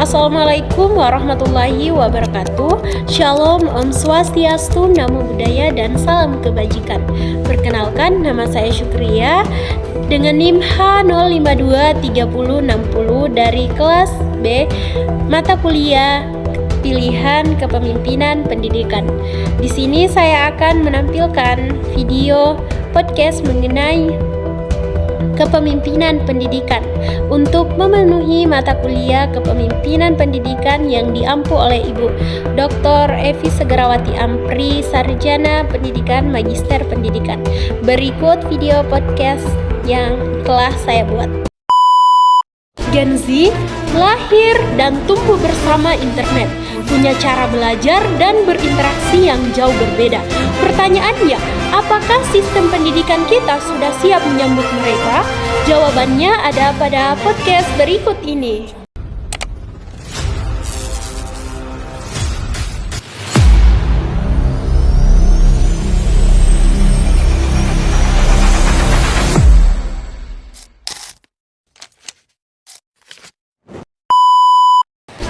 Assalamualaikum warahmatullahi wabarakatuh. Shalom, Om Swastiastu, Namo Buddhaya, dan salam kebajikan. Perkenalkan, nama saya Syukria dengan NIM H0523060 dari kelas B mata kuliah pilihan kepemimpinan pendidikan. Di sini saya akan menampilkan video podcast mengenai kepemimpinan pendidikan untuk memenuhi mata kuliah kepemimpinan pendidikan yang diampu oleh Ibu Dr. Evi Segarawati Ampri, Sarjana Pendidikan Magister Pendidikan. Berikut video podcast yang telah saya buat. Gen Z lahir dan tumbuh bersama internet, punya cara belajar dan berinteraksi yang jauh berbeda. Pertanyaannya, apakah sistem pendidikan kita sudah siap menyambut mereka? Jawabannya ada pada podcast berikut ini.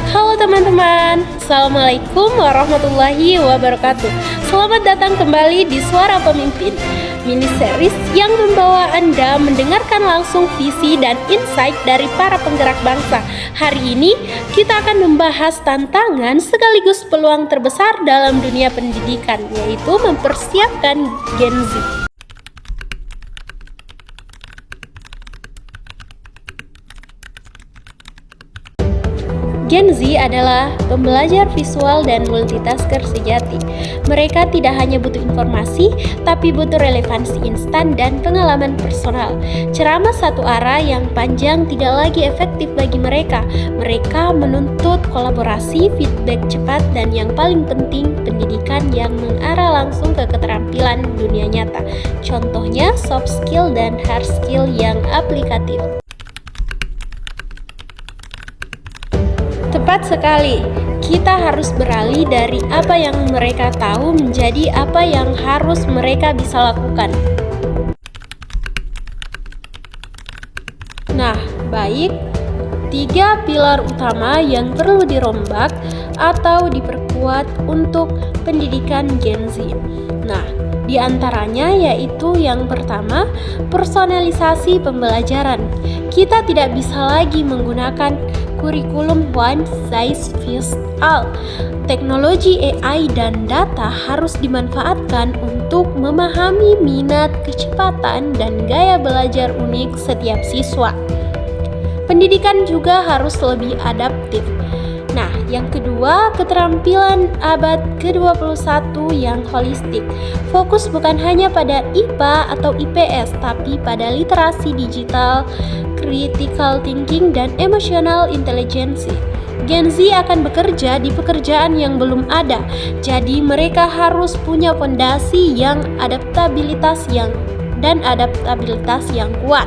Halo teman-teman, Assalamualaikum warahmatullahi wabarakatuh. Selamat datang kembali di Suara Pemimpin, mini series yang membawa Anda mendengarkan langsung visi dan insight dari para penggerak bangsa. Hari ini kita akan membahas tantangan sekaligus peluang terbesar dalam dunia pendidikan, yaitu mempersiapkan Gen Z. Gen Z adalah pembelajar visual dan multitasker sejati. Mereka tidak hanya butuh informasi, tapi butuh relevansi instan dan pengalaman personal. Ceramah satu arah yang panjang tidak lagi efektif bagi mereka. Mereka menuntut kolaborasi, feedback cepat, dan yang paling penting, pendidikan yang mengarah langsung ke keterampilan dunia nyata. Contohnya soft skill dan hard skill yang aplikatif. Tepat sekali, kita harus beralih dari apa yang mereka tahu menjadi apa yang harus mereka bisa lakukan. Nah, baik, 3 pilar utama yang perlu dirombak atau diperkuat untuk pendidikan Gen Z. Nah, di antaranya yaitu yang pertama, personalisasi pembelajaran. Kita tidak bisa lagi menggunakan kurikulum one size fits all. Teknologi AI dan data harus dimanfaatkan untuk memahami minat, kecepatan, dan gaya belajar unik setiap siswa. Pendidikan juga harus lebih adaptif. Nah, yang kedua, keterampilan abad ke-21 yang holistik. Fokus bukan hanya pada IPA atau IPS, tapi pada literasi digital, critical thinking, dan emotional intelligence. Gen Z akan bekerja di pekerjaan yang belum ada, jadi mereka harus punya fondasi yang adaptabilitas yang kuat.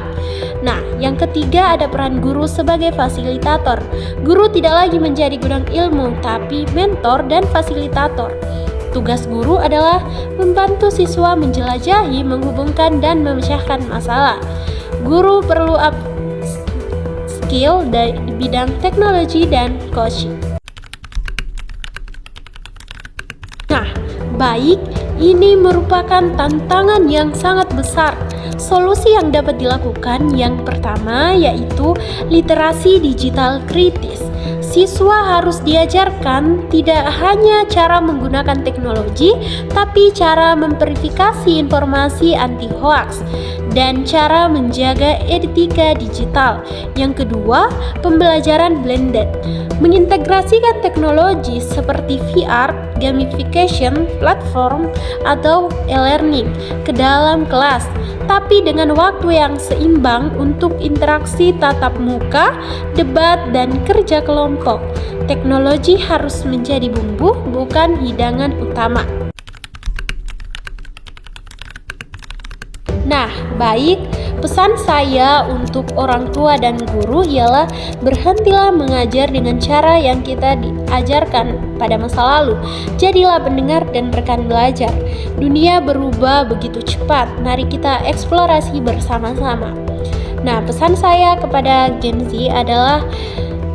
Nah, yang ketiga ada peran guru sebagai fasilitator. Guru tidak lagi menjadi gudang ilmu, tapi mentor dan fasilitator. Tugas guru adalah membantu siswa menjelajahi, menghubungkan, dan memecahkan masalah. Guru perlu skill di bidang teknologi dan coaching. Nah, baik, ini merupakan tantangan yang sangat besar. Solusi yang dapat dilakukan yang pertama yaitu literasi digital kritis. Siswa harus diajarkan tidak hanya cara menggunakan teknologi, tapi cara memverifikasi informasi anti hoax dan cara menjaga etika digital. Yang kedua, pembelajaran blended. Mengintegrasikan teknologi seperti VR, gamification, platform, atau e-learning ke dalam kelas, tapi dengan waktu yang seimbang untuk interaksi tatap muka, debat, dan kerja kelompok. Teknologi harus menjadi bumbu, bukan hidangan utama. Nah, baik, pesan saya untuk orang tua dan guru ialah berhentilah mengajar dengan cara yang kita diajarkan pada masa lalu. Jadilah pendengar dan rekan belajar. Dunia berubah begitu cepat, mari kita eksplorasi bersama-sama. Nah, pesan saya kepada Gen Z adalah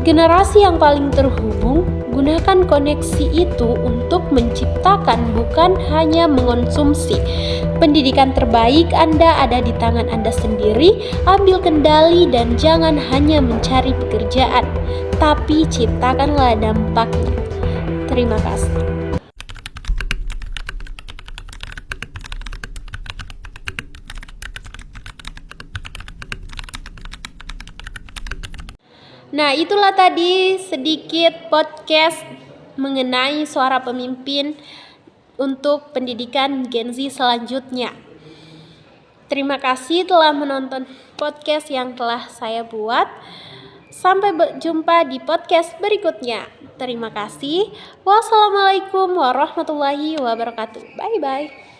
Generasi yang paling terhubung, gunakan koneksi itu untuk menciptakan, bukan hanya mengonsumsi. Pendidikan terbaik Anda ada di tangan Anda sendiri. Ambil kendali dan jangan hanya mencari pekerjaan, tapi ciptakanlah dampaknya. Terima kasih. Nah, itulah tadi sedikit podcast mengenai suara pemimpin untuk pendidikan Gen Z selanjutnya. Terima kasih telah menonton podcast yang telah saya buat. Sampai berjumpa di podcast berikutnya. Terima kasih. Wassalamualaikum warahmatullahi wabarakatuh. Bye-bye.